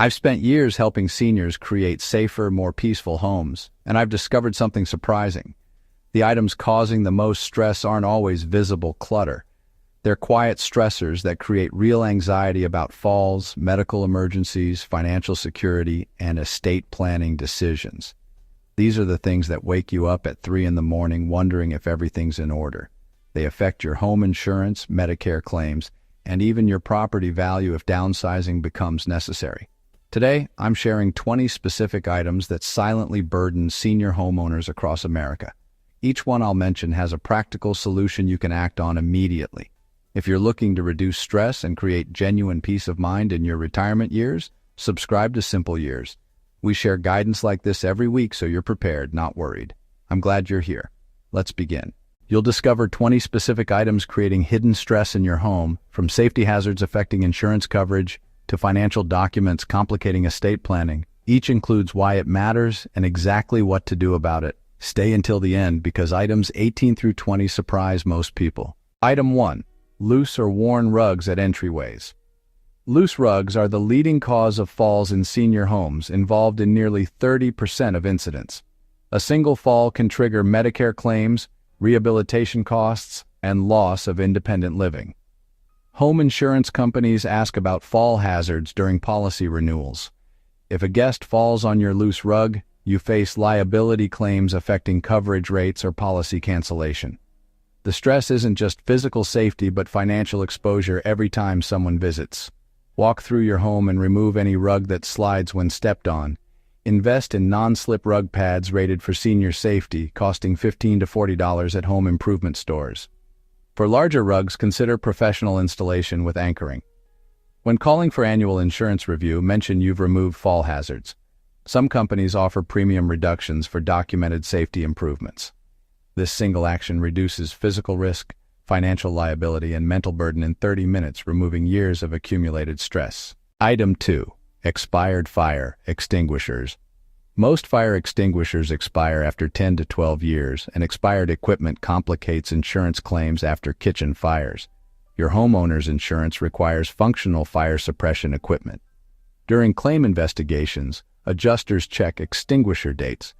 I've spent years helping seniors create safer, more peaceful homes, and I've discovered something surprising. The items causing the most stress aren't always visible clutter. They're quiet stressors that create real anxiety about falls, medical emergencies, financial security, and estate planning decisions. These are the things that wake you up at 3 in the morning wondering if everything's in order. They affect your home insurance, Medicare claims, and even your property value if downsizing becomes necessary. Today, I'm sharing 20 specific items that silently burden senior homeowners across America. Each one I'll mention has a practical solution you can act on immediately. If you're looking to reduce stress and create genuine peace of mind in your retirement years, subscribe to Simple Years. We share guidance like this every week so you're prepared, not worried. I'm glad you're here. Let's begin. You'll discover 20 specific items creating hidden stress in your home, from safety hazards affecting insurance coverage to financial documents complicating estate planning. Each includes why it matters and exactly what to do about it. Stay until the end because items 18 through 20 surprise most people. Item 1. Loose or worn rugs at entryways. Loose rugs are the leading cause of falls in senior homes, involved in nearly 30% of incidents. A single fall can trigger Medicare claims, rehabilitation costs, and loss of independent living. Home insurance companies ask about fall hazards during policy renewals. If a guest falls on your loose rug, you face liability claims affecting coverage rates or policy cancellation. The stress isn't just physical safety but financial exposure every time someone visits. Walk through your home and remove any rug that slides when stepped on. Invest in non-slip rug pads rated for senior safety, costing $15 to $40 at home improvement stores. For larger rugs, consider professional installation with anchoring. When calling for annual insurance review, mention you've removed fall hazards. Some companies offer premium reductions for documented safety improvements. This single action reduces physical risk, financial liability, and mental burden in 30 minutes, removing years of accumulated stress. Item 2. Expired fire extinguishers. Most fire extinguishers expire after 10 to 12 years, and expired equipment complicates insurance claims after kitchen fires. Your homeowner's insurance requires functional fire suppression equipment. During claim investigations, adjusters check extinguisher dates.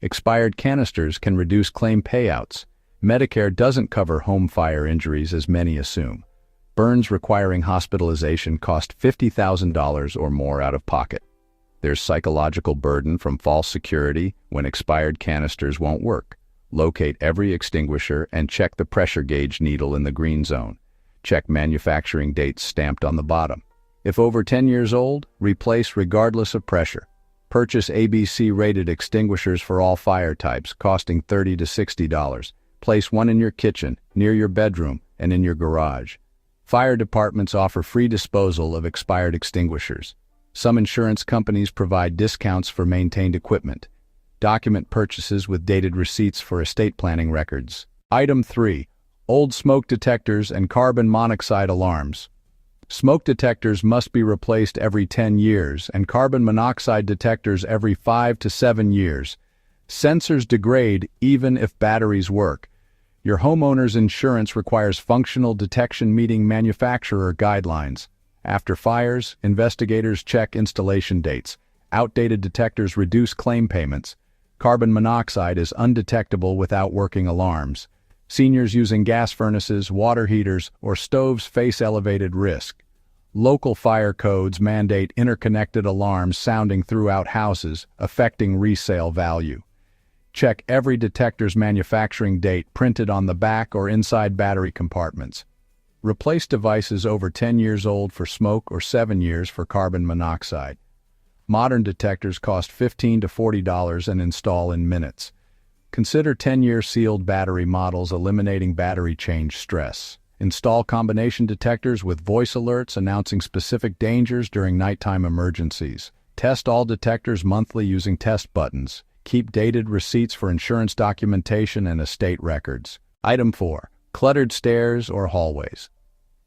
Expired canisters can reduce claim payouts. Medicare doesn't cover home fire injuries as many assume. Burns requiring hospitalization cost $50,000 or more out of pocket. There's psychological burden from false security when expired canisters won't work. Locate every extinguisher and check the pressure gauge needle in the green zone. Check manufacturing dates stamped on the bottom. If over 10 years old, replace regardless of pressure. Purchase ABC-rated extinguishers for all fire types, costing $30 to $60. Place one in your kitchen, near your bedroom, and in your garage. Fire departments offer free disposal of expired extinguishers. Some insurance companies provide discounts for maintained equipment. Document purchases with dated receipts for estate planning records. Item 3. Old smoke detectors and carbon monoxide alarms. Smoke detectors must be replaced every 10 years and carbon monoxide detectors every 5 to 7 years. Sensors degrade even if batteries work. Your homeowner's insurance requires functional detection meeting manufacturer guidelines. After fires, investigators check installation dates. Outdated detectors reduce claim payments. Carbon monoxide is undetectable without working alarms. Seniors using gas furnaces, water heaters, or stoves face elevated risk. Local fire codes mandate interconnected alarms sounding throughout houses, affecting resale value. Check every detector's manufacturing date printed on the back or inside battery compartments. Replace devices over 10 years old for smoke or 7 years for carbon monoxide. Modern detectors cost $15 to $40 and install in minutes. Consider 10-year sealed battery models, eliminating battery change stress. Install combination detectors with voice alerts announcing specific dangers during nighttime emergencies. Test all detectors monthly using test buttons. Keep dated receipts for insurance documentation and estate records. Item 4. Cluttered stairs or hallways.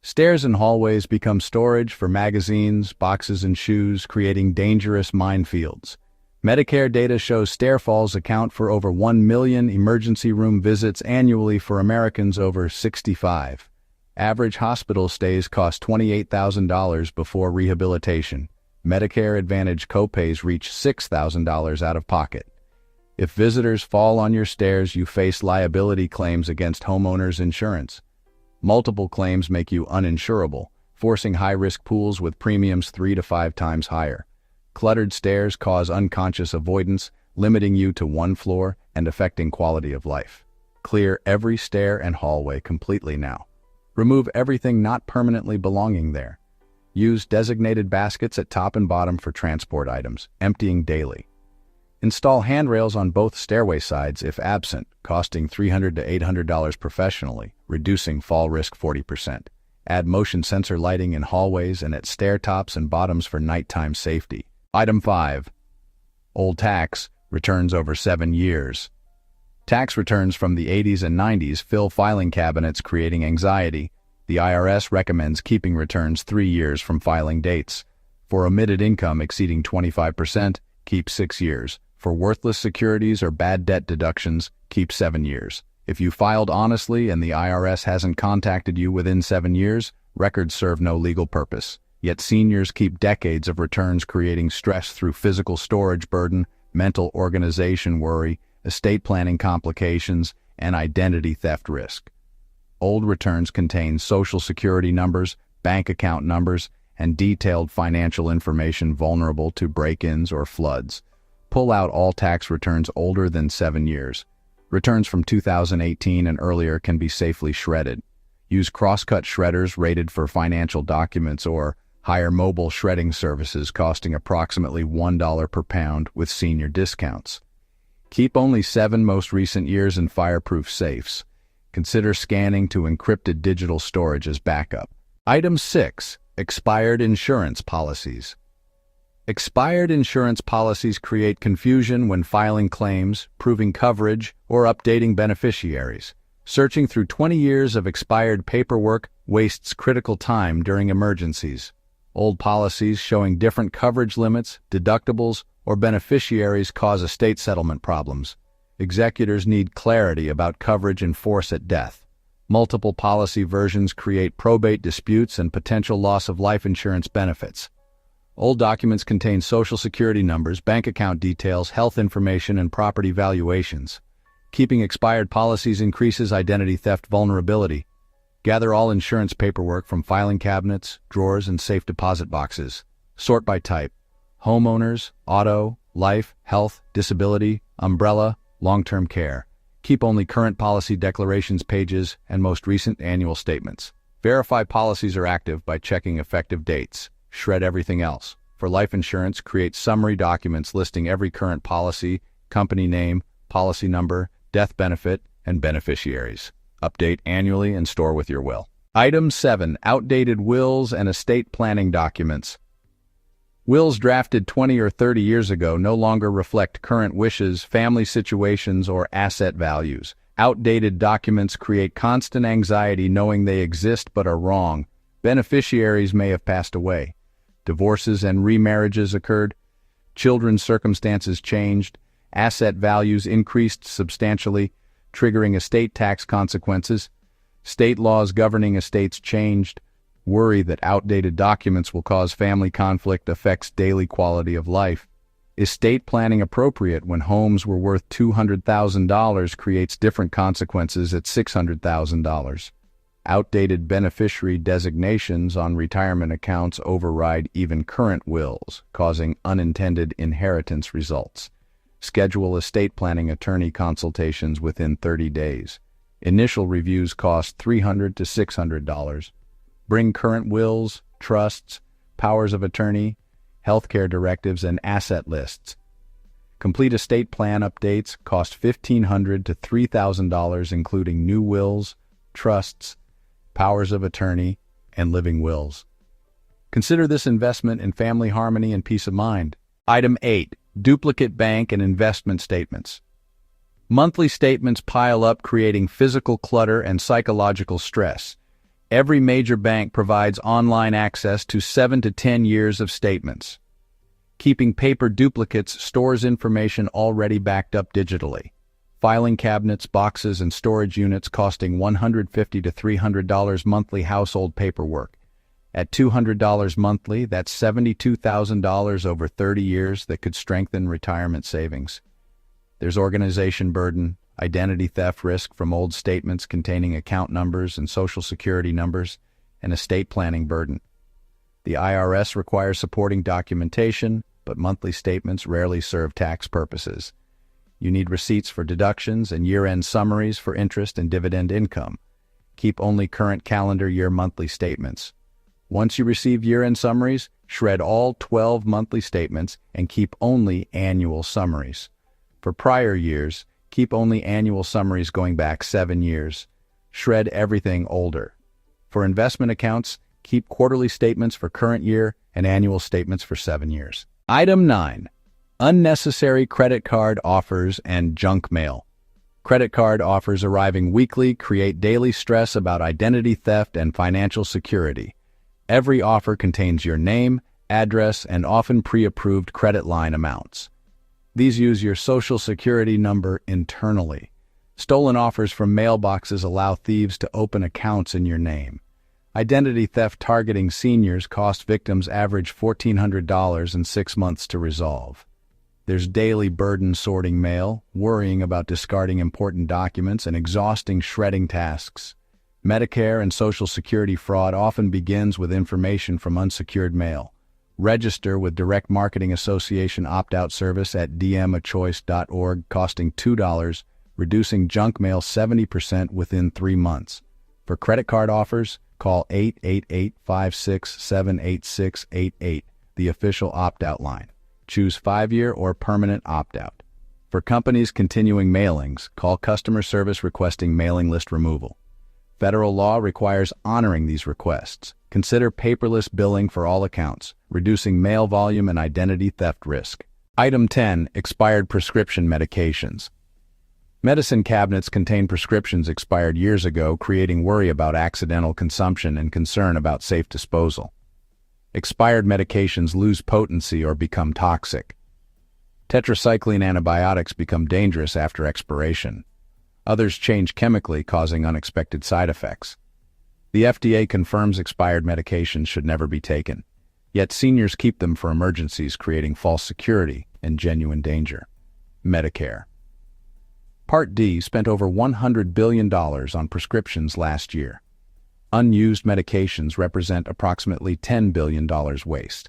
Stairs and hallways become storage for magazines, boxes, and shoes, creating dangerous minefields. Medicare data shows stair falls account for over 1 million emergency room visits annually for Americans over 65. Average hospital stays cost $28,000 before rehabilitation. Medicare Advantage copays reach $6,000 out of pocket. If visitors fall on your stairs, you face liability claims against homeowners insurance. Multiple claims make you uninsurable, forcing high-risk pools with premiums 3 to 5 times higher. Cluttered stairs cause unconscious avoidance, limiting you to one floor and affecting quality of life. Clear every stair and hallway completely now. Remove everything not permanently belonging there. Use designated baskets at top and bottom for transport items, emptying daily. Install handrails on both stairway sides if absent, costing $300 to $800 professionally, reducing fall risk 40%. Add motion sensor lighting in hallways and at stair tops and bottoms for nighttime safety. Item 5. Old tax returns over 7 years. Tax returns from the 80s and 90s fill filing cabinets, creating anxiety. The IRS recommends keeping returns 3 years from filing dates. For omitted income exceeding 25%, keep 6 years. For worthless securities or bad debt deductions, keep 7 years. If you filed honestly and the IRS hasn't contacted you within 7 years, records serve no legal purpose. Yet seniors keep decades of returns, creating stress through physical storage burden, mental organization worry, estate planning complications, and identity theft risk. Old returns contain Social Security numbers, bank account numbers, and detailed financial information vulnerable to break-ins or floods. Pull out all tax returns older than 7 years. Returns from 2018 and earlier can be safely shredded. Use crosscut shredders rated for financial documents or hire mobile shredding services costing approximately $1 per pound with senior discounts. Keep only 7 most recent years in fireproof safes. Consider scanning to encrypted digital storage as backup. Item 6. Expired insurance policies. Expired insurance policies create confusion when filing claims, proving coverage, or updating beneficiaries. Searching through 20 years of expired paperwork wastes critical time during emergencies. Old policies showing different coverage limits, deductibles, or beneficiaries cause estate settlement problems. Executors need clarity about coverage in force at death. Multiple policy versions create probate disputes and potential loss of life insurance benefits. Old documents contain Social Security numbers, bank account details, health information, and property valuations. Keeping expired policies increases identity theft vulnerability. Gather all insurance paperwork from filing cabinets, drawers, and safe deposit boxes. Sort by type: homeowners, auto, life, health, disability, umbrella, long-term care. Keep only current policy declarations pages and most recent annual statements. Verify policies are active by checking effective dates. Shred everything else. For life insurance, create summary documents listing every current policy, company name, policy number, death benefit, and beneficiaries. Update annually and store with your will. Item 7. Outdated wills and estate planning documents. Wills drafted 20 or 30 years ago no longer reflect current wishes, family situations, or asset values. Outdated documents create constant anxiety knowing they exist but are wrong. Beneficiaries may have passed away. Divorces and remarriages occurred. Children's circumstances changed. Asset values increased substantially, triggering estate tax consequences. State laws governing estates changed. Worry that outdated documents will cause family conflict affects daily quality of life. Estate planning appropriate when homes were worth $200,000 creates different consequences at $600,000. Outdated beneficiary designations on retirement accounts override even current wills, causing unintended inheritance results. Schedule estate planning attorney consultations within 30 days. Initial reviews cost $300 to $600. Bring current wills, trusts, powers of attorney, healthcare directives, and asset lists. Complete estate plan updates cost $1,500 to $3,000, including new wills, trusts, powers of attorney, and living wills. Consider this investment in family harmony and peace of mind. Item 8. Duplicate bank and investment statements. Monthly statements pile up, creating physical clutter and psychological stress. Every major bank provides online access to 7 to 10 years of statements. Keeping paper duplicates stores information already backed up digitally. Filing cabinets, boxes, and storage units costing $150 to $300 monthly household paperwork. At $200 monthly, that's $72,000 over 30 years that could strengthen retirement savings. There's organization burden, identity theft risk from old statements containing account numbers and social security numbers, and estate planning burden. The IRS requires supporting documentation, but monthly statements rarely serve tax purposes. You need receipts for deductions and year-end summaries for interest and dividend income. Keep only current calendar year monthly statements. Once you receive year-end summaries, shred all 12 monthly statements and keep only annual summaries. For prior years, keep only annual summaries going back 7 years. Shred everything older. For investment accounts, keep quarterly statements for current year and annual statements for 7 years. Item 9. Unnecessary credit card offers and junk mail. Credit card offers arriving weekly create daily stress about identity theft and financial security. Every offer contains your name, address, and often pre-approved credit line amounts. These use your social security number internally. Stolen offers from mailboxes allow thieves to open accounts in your name. Identity theft targeting seniors cost victims average $1,400 in 6 months to resolve. There's daily burden sorting mail, worrying about discarding important documents, and exhausting shredding tasks. Medicare and Social Security fraud often begins with information from unsecured mail. Register with Direct Marketing Association opt-out service at dmachoice.org, costing $2, reducing junk mail 70% within 3 months. For credit card offers, call 888-567-8688, the official opt-out line. Choose 5-year or permanent opt-out. For companies continuing mailings, call customer service requesting mailing list removal. Federal law requires honoring these requests. Consider paperless billing for all accounts, reducing mail volume and identity theft risk. Item 10. Expired prescription medications. Medicine cabinets contain prescriptions expired years ago, creating worry about accidental consumption and concern about safe disposal. Expired medications lose potency or become toxic. Tetracycline antibiotics become dangerous after expiration. Others change chemically, causing unexpected side effects. The FDA confirms expired medications should never be taken, yet seniors keep them for emergencies, creating false security and genuine danger. Medicare. Part D spent over $100 billion on prescriptions last year. Unused medications represent approximately $10 billion waste.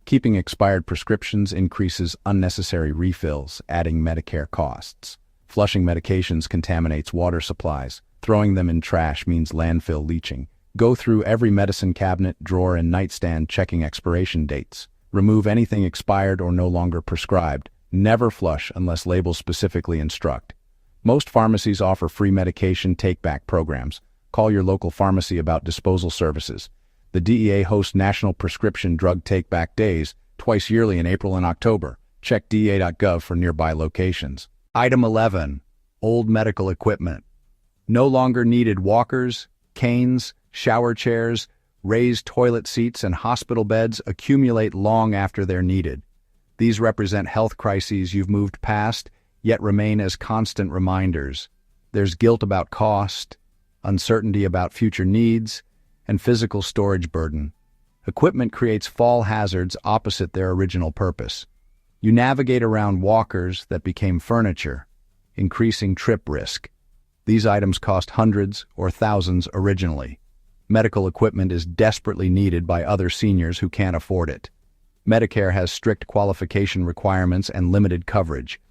Keeping expired prescriptions increases unnecessary refills, adding Medicare costs. Flushing medications contaminates water supplies. Throwing them in trash means landfill leaching. Go through every medicine cabinet, drawer, and nightstand checking expiration dates. Remove anything expired or no longer prescribed. Never flush unless labels specifically instruct. Most pharmacies offer free medication take-back programs. Call your local pharmacy about disposal services. The DEA hosts National Prescription Drug Take-Back Days twice yearly in April and October. Check DEA.gov for nearby locations. Item 11. Old medical equipment. No longer needed walkers, canes, shower chairs, raised toilet seats, and hospital beds accumulate long after they're needed. These represent health crises you've moved past, yet remain as constant reminders. There's guilt about cost, uncertainty about future needs, and physical storage burden. Equipment creates fall hazards opposite their original purpose. You navigate around walkers that became furniture, increasing trip risk. These items cost hundreds or thousands originally. Medical equipment is desperately needed by other seniors who can't afford it. Medicare has strict qualification requirements and limited coverage.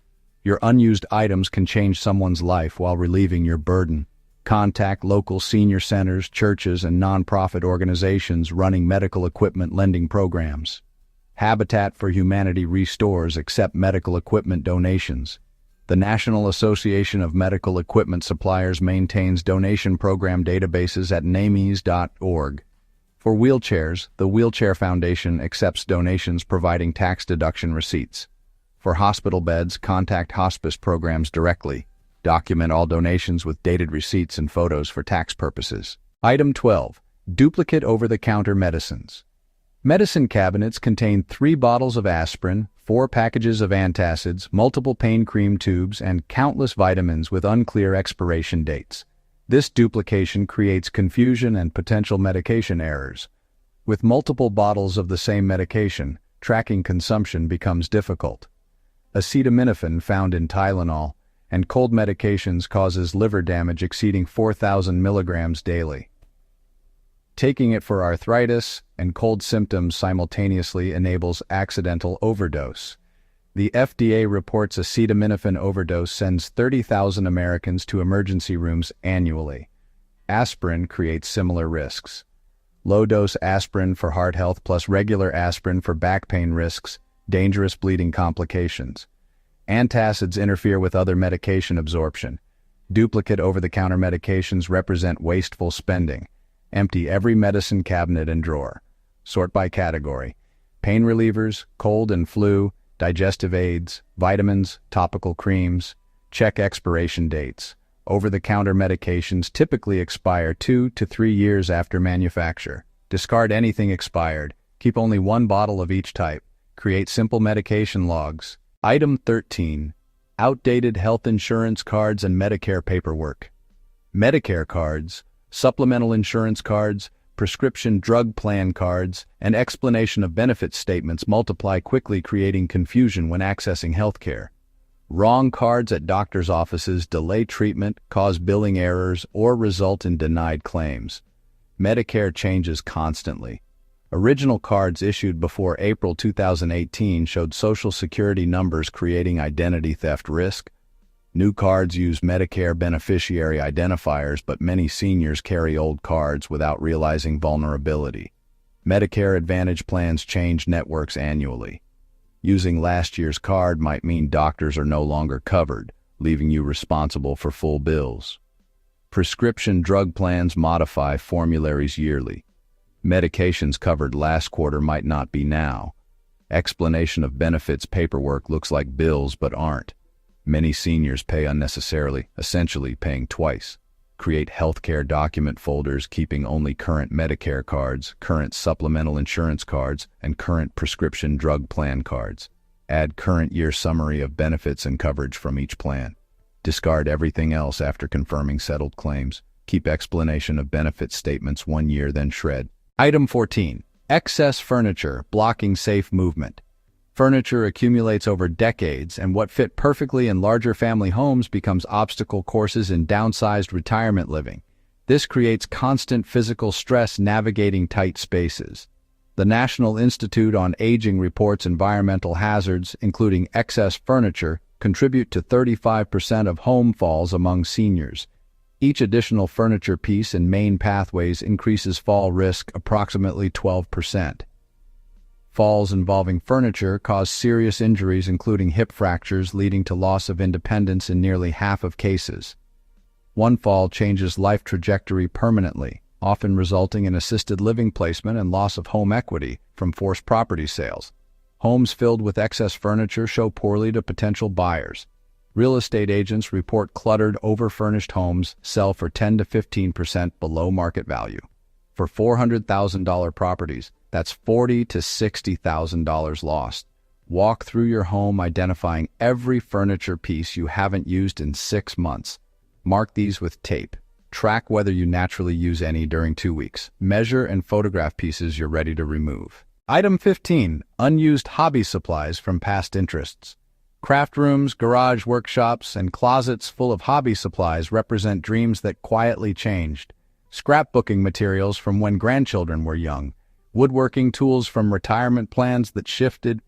Your unused items can change someone's life while relieving your burden. Contact local senior centers, churches, and nonprofit organizations running medical equipment lending programs. Habitat for Humanity restores accept medical equipment donations. The National Association of Medical Equipment Suppliers maintains donation program databases at names.org. For wheelchairs, the Wheelchair Foundation accepts donations providing tax deduction receipts. For hospital beds, contact hospice programs directly. Document all donations with dated receipts and photos for tax purposes. Item 12. Duplicate over-the-counter medicines. Medicine cabinets contain 3 bottles of aspirin, 4 packages of antacids, multiple pain cream tubes, and countless vitamins with unclear expiration dates. This duplication creates confusion and potential medication errors. With multiple bottles of the same medication, tracking consumption becomes difficult. Acetaminophen found in Tylenol and cold medications causes liver damage exceeding 4,000 milligrams daily. Taking it for arthritis and cold symptoms simultaneously enables accidental overdose. The FDA reports acetaminophen overdose sends 30,000 Americans to emergency rooms annually. Aspirin creates similar risks. Low-dose aspirin for heart health plus regular aspirin for back pain risks dangerous bleeding complications. Antacids interfere with other medication absorption. Duplicate over-the-counter medications represent wasteful spending. Empty every medicine cabinet and drawer. Sort by category. Pain relievers, cold and flu, digestive aids, vitamins, topical creams. Check expiration dates. Over-the-counter medications typically expire 2 to 3 years after manufacture. Discard anything expired. Keep only one bottle of each type. Create simple medication logs. Item 13. Outdated health insurance cards and Medicare paperwork. Medicare cards, supplemental insurance cards, prescription drug plan cards, and explanation of benefit statements multiply quickly, creating confusion when accessing healthcare. Wrong cards at doctor's offices delay treatment, cause billing errors, or result in denied claims. Medicare changes constantly. Original cards issued before April 2018 showed Social Security numbers, creating identity theft risk. New cards use Medicare beneficiary identifiers, but many seniors carry old cards without realizing vulnerability. Medicare Advantage plans change networks annually. Using last year's card might mean doctors are no longer covered, leaving you responsible for full bills. Prescription drug plans modify formularies yearly. Medications covered last quarter might not be now. Explanation of benefits paperwork looks like bills but aren't. Many seniors pay unnecessarily, essentially paying twice. Create healthcare document folders keeping only current Medicare cards, current supplemental insurance cards, and current prescription drug plan cards. Add current year summary of benefits and coverage from each plan. Discard everything else after confirming settled claims. Keep explanation of benefit statements 1 year, then shred. Item 14. Excess furniture, blocking safe movement. Furniture accumulates over decades, and what fit perfectly in larger family homes becomes obstacle courses in downsized retirement living. This creates constant physical stress navigating tight spaces. The National Institute on Aging reports environmental hazards, including excess furniture, contribute to 35% of home falls among seniors. Each additional furniture piece in main pathways increases fall risk approximately 12%. Falls involving furniture cause serious injuries, including hip fractures, leading to loss of independence in nearly half of cases. One fall changes life trajectory permanently, often resulting in assisted living placement and loss of home equity from forced property sales. Homes filled with excess furniture show poorly to potential buyers. Real estate agents report cluttered, overfurnished homes sell for 10 to 15% below market value. For $400,000 properties, that's $40,000 to $60,000 lost. Walk through your home identifying every furniture piece you haven't used in 6 months. Mark these with tape. Track whether you naturally use any during 2 weeks. Measure and photograph pieces you're ready to remove. Item 15. Unused hobby supplies from past interests. Craft rooms, garage workshops, and closets full of hobby supplies represent dreams that quietly changed. Scrapbooking materials from when grandchildren were young. Woodworking tools from retirement plans that shifted.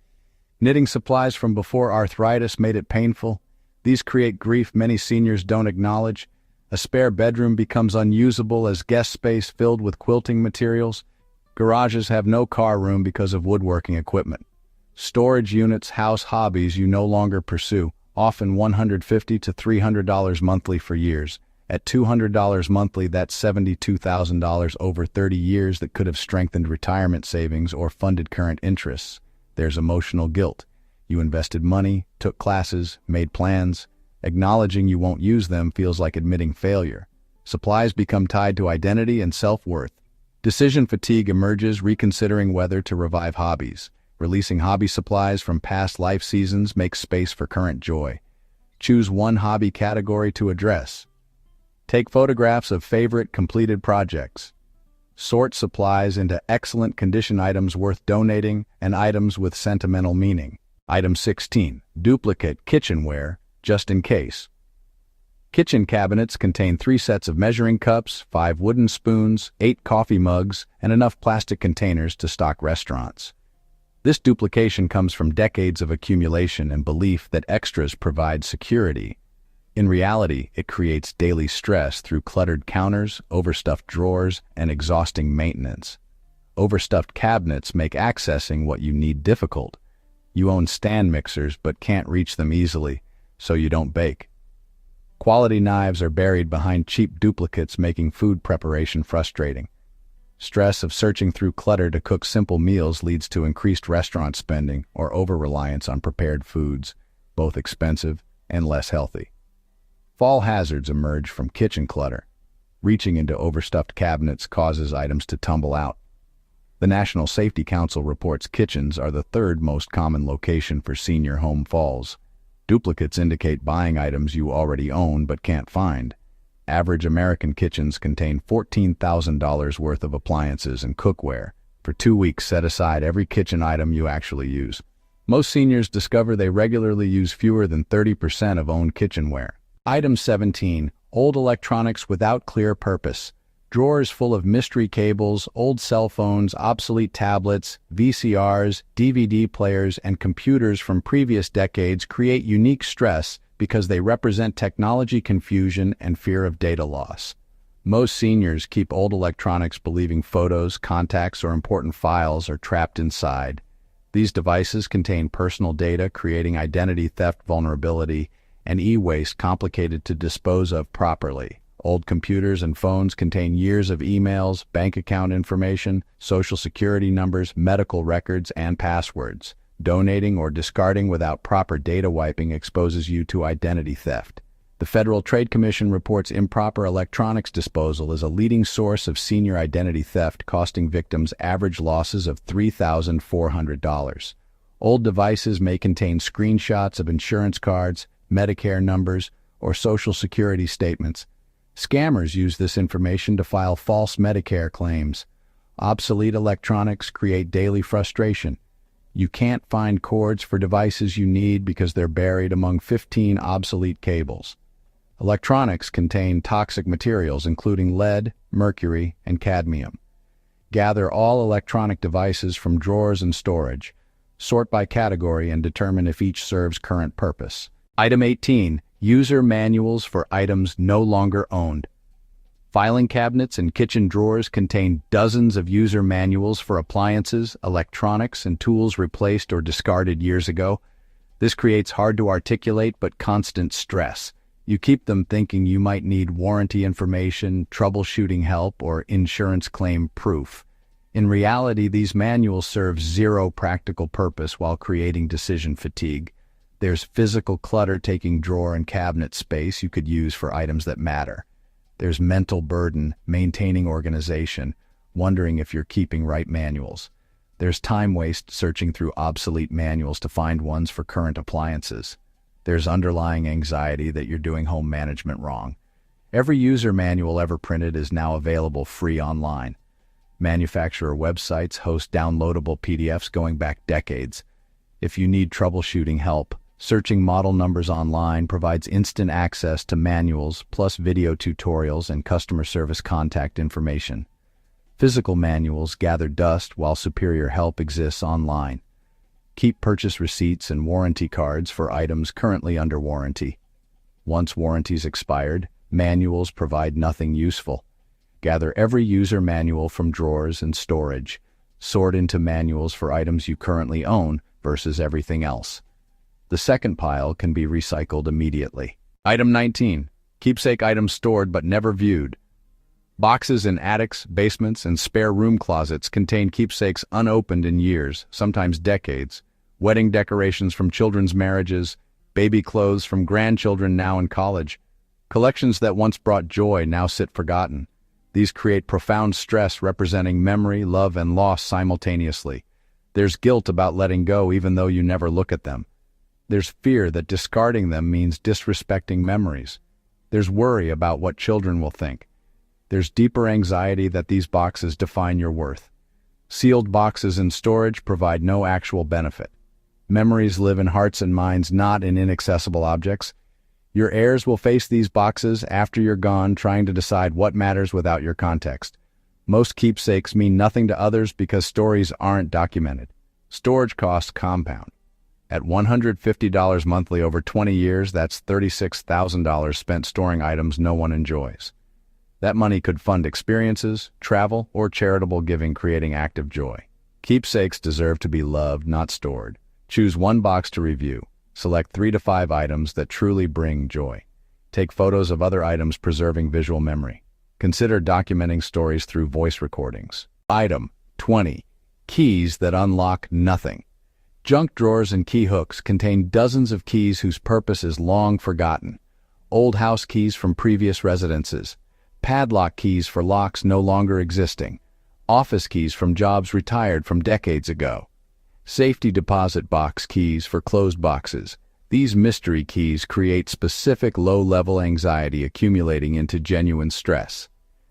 Knitting supplies from before arthritis made it painful. These create grief many seniors don't acknowledge. A spare bedroom becomes unusable as guest space filled with quilting materials. Garages have no car room because of woodworking equipment. Storage units house hobbies you no longer pursue, often $150 to $300 monthly for years. At $200 monthly, that's $72,000 over 30 years that could have strengthened retirement savings or funded current interests. There's emotional guilt. You invested money, took classes, made plans. Acknowledging you won't use them feels like admitting failure. Supplies become tied to identity and self-worth. Decision fatigue emerges, reconsidering whether to revive hobbies. Releasing hobby supplies from past life seasons makes space for current joy. Choose one hobby category to address. Take photographs of favorite completed projects. Sort supplies into excellent condition items worth donating and items with sentimental meaning. Item 16. Duplicate kitchenware, just in case. Kitchen cabinets contain 3 sets of measuring cups, 5 wooden spoons, 8 coffee mugs, and enough plastic containers to stock restaurants. This duplication comes from decades of accumulation and belief that extras provide security. In reality, it creates daily stress through cluttered counters, overstuffed drawers, and exhausting maintenance. Overstuffed cabinets make accessing what you need difficult. You own stand mixers but can't reach them easily, so you don't bake. Quality knives are buried behind cheap duplicates, making food preparation frustrating. Stress of searching through clutter to cook simple meals leads to increased restaurant spending or over-reliance on prepared foods, both expensive and less healthy. Fall hazards emerge from kitchen clutter. Reaching into overstuffed cabinets causes items to tumble out. The National Safety Council reports kitchens are the 3rd most common location for senior home falls. Duplicates indicate buying items you already own but can't find. Average American kitchens contain $14,000 worth of appliances and cookware. For 2 weeks, set aside every kitchen item you actually use. Most seniors discover they regularly use fewer than 30% of owned kitchenware. Item 17. Old electronics without clear purpose. Drawers full of mystery cables, old cell phones, obsolete tablets, VCRs, DVD players, and computers from previous decades create unique stress because they represent technology confusion and fear of data loss. Most seniors keep old electronics believing photos, contacts, or important files are trapped inside. These devices contain personal data, creating identity theft vulnerability and e-waste complicated to dispose of properly. Old computers and phones contain years of emails, bank account information, social security numbers, medical records, and passwords. Donating or discarding without proper data wiping exposes you to identity theft. The Federal Trade Commission reports improper electronics disposal is a leading source of senior identity theft, costing victims average losses of $3,400. Old devices may contain screenshots of insurance cards, Medicare numbers, or Social Security statements. Scammers use this information to file false Medicare claims. Obsolete electronics create daily frustration. You can't find cords for devices you need because they're buried among 15 obsolete cables. Electronics contain toxic materials including lead, mercury, and cadmium. Gather all electronic devices from drawers and storage. Sort by category and determine if each serves current purpose. Item 18. User manuals for items no longer owned. Filing cabinets and kitchen drawers contain dozens of user manuals for appliances, electronics, and tools replaced or discarded years ago. This creates hard-to-articulate but constant stress. You keep them thinking you might need warranty information, troubleshooting help, or insurance claim proof. In reality, these manuals serve zero practical purpose while creating decision fatigue. There's physical clutter taking drawer and cabinet space you could use for items that matter. There's mental burden, maintaining organization, wondering if you're keeping right manuals. There's time waste searching through obsolete manuals to find ones for current appliances. There's underlying anxiety that you're doing home management wrong. Every user manual ever printed is now available free online. Manufacturer websites host downloadable PDFs going back decades. If you need troubleshooting help, searching model numbers online provides instant access to manuals plus video tutorials and customer service contact information. Physical manuals gather dust while superior help exists online. Keep purchase receipts and warranty cards for items currently under warranty. Once warranties expired, manuals provide nothing useful. Gather every user manual from drawers and storage. Sort into manuals for items you currently own versus everything else. The second pile can be recycled immediately. Item 19. Keepsake items stored but never viewed. Boxes in attics, basements, and spare room closets contain keepsakes unopened in years, sometimes decades. Wedding decorations from children's marriages, baby clothes from grandchildren now in college. Collections that once brought joy now sit forgotten. These create profound stress representing memory, love, and loss simultaneously. There's guilt about letting go even though you never look at them. There's fear that discarding them means disrespecting memories. There's worry about what children will think. There's deeper anxiety that these boxes define your worth. Sealed boxes in storage provide no actual benefit. Memories live in hearts and minds, not in inaccessible objects. Your heirs will face these boxes after you're gone, trying to decide what matters without your context. Most keepsakes mean nothing to others because stories aren't documented. Storage costs compound. At $150 monthly over 20 years, that's $36,000 spent storing items no one enjoys. That money could fund experiences, travel, or charitable giving, creating active joy. Keepsakes deserve to be loved, not stored. Choose one box to review. Select 3 to 5 items that truly bring joy. Take photos of other items, preserving visual memory. Consider documenting stories through voice recordings. Item 20. Keys that unlock nothing. Junk drawers and key hooks contain dozens of keys whose purpose is long forgotten. Old house keys from previous residences. Padlock keys for locks no longer existing. Office keys from jobs retired from decades ago. Safety deposit box keys for closed boxes. These mystery keys create specific low-level anxiety accumulating into genuine stress.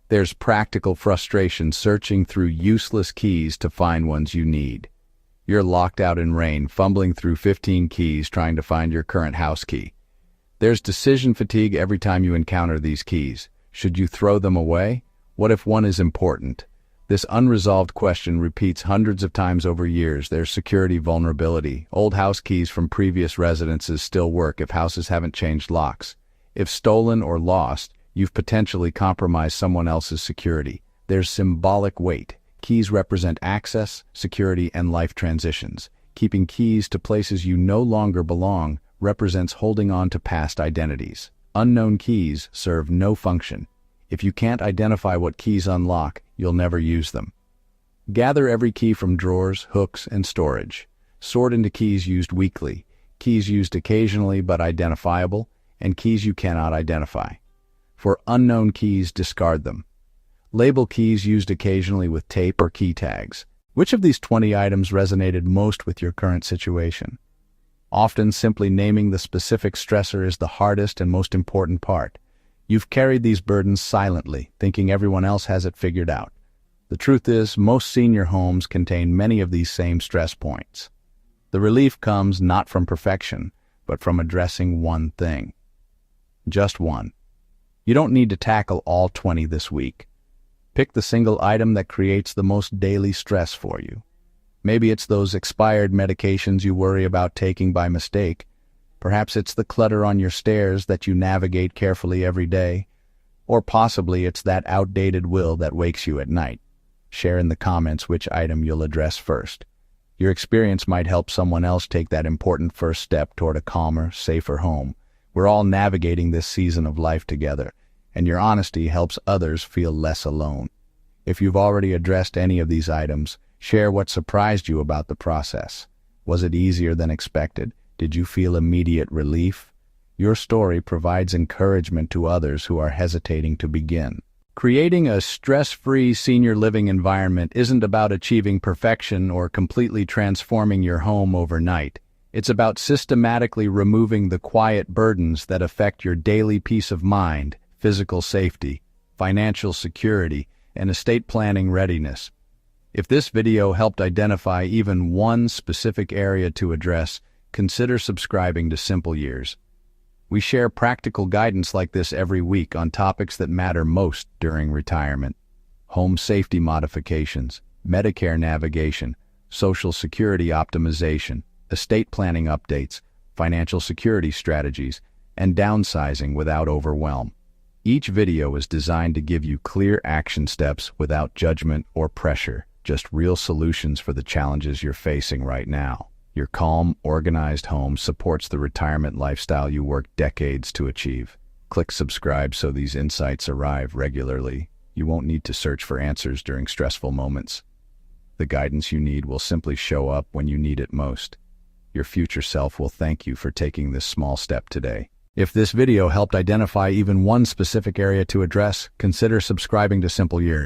There's practical frustration searching through useless keys to find ones you need. You're locked out in rain, fumbling through 15 keys trying to find your current house key. There's decision fatigue every time you encounter these keys. Should you throw them away? What if one is important? This unresolved question repeats hundreds of times over years. There's security vulnerability. Old house keys from previous residences still work if houses haven't changed locks. If stolen or lost, you've potentially compromised someone else's security. There's symbolic weight. Keys represent access, security, and life transitions. Keeping keys to places you no longer belong represents holding on to past identities. Unknown keys serve no function. If you can't identify what keys unlock, you'll never use them. Gather every key from drawers, hooks, and storage. Sort into keys used weekly, keys used occasionally but identifiable, and keys you cannot identify. For unknown keys, discard them. Label keys used occasionally with tape or key tags. Which of these 20 items resonated most with your current situation? Often, simply naming the specific stressor is the hardest and most important part. You've carried these burdens silently, thinking everyone else has it figured out. The truth is, most senior homes contain many of these same stress points. The relief comes not from perfection, but from addressing one thing. Just one. You don't need to tackle all 20 this week. Pick the single item that creates the most daily stress for you. Maybe it's those expired medications you worry about taking by mistake. Perhaps it's the clutter on your stairs that you navigate carefully every day. Or possibly it's that outdated will that wakes you at night. Share in the comments which item you'll address first. Your experience might help someone else take that important first step toward a calmer, safer home. We're all navigating this season of life together, and your honesty helps others feel less alone. If you've already addressed any of these items, share what surprised you about the process. Was it easier than expected? Did you feel immediate relief? Your story provides encouragement to others who are hesitating to begin. Creating a stress-free senior living environment isn't about achieving perfection or completely transforming your home overnight. It's about systematically removing the quiet burdens that affect your daily peace of mind, physical safety, financial security, and estate planning readiness. If this video helped identify even one specific area to address, consider subscribing to Simple Years. We share practical guidance like this every week on topics that matter most during retirement. Home safety modifications, Medicare navigation, Social Security optimization, estate planning updates, financial security strategies, and downsizing without overwhelm. Each video is designed to give you clear action steps without judgment or pressure, just real solutions for the challenges you're facing right now. Your calm, organized home supports the retirement lifestyle you worked decades to achieve. Click subscribe so these insights arrive regularly. You won't need to search for answers during stressful moments. The guidance you need will simply show up when you need it most. Your future self will thank you for taking this small step today. If this video helped identify even one specific area to address, consider subscribing to Simple Years.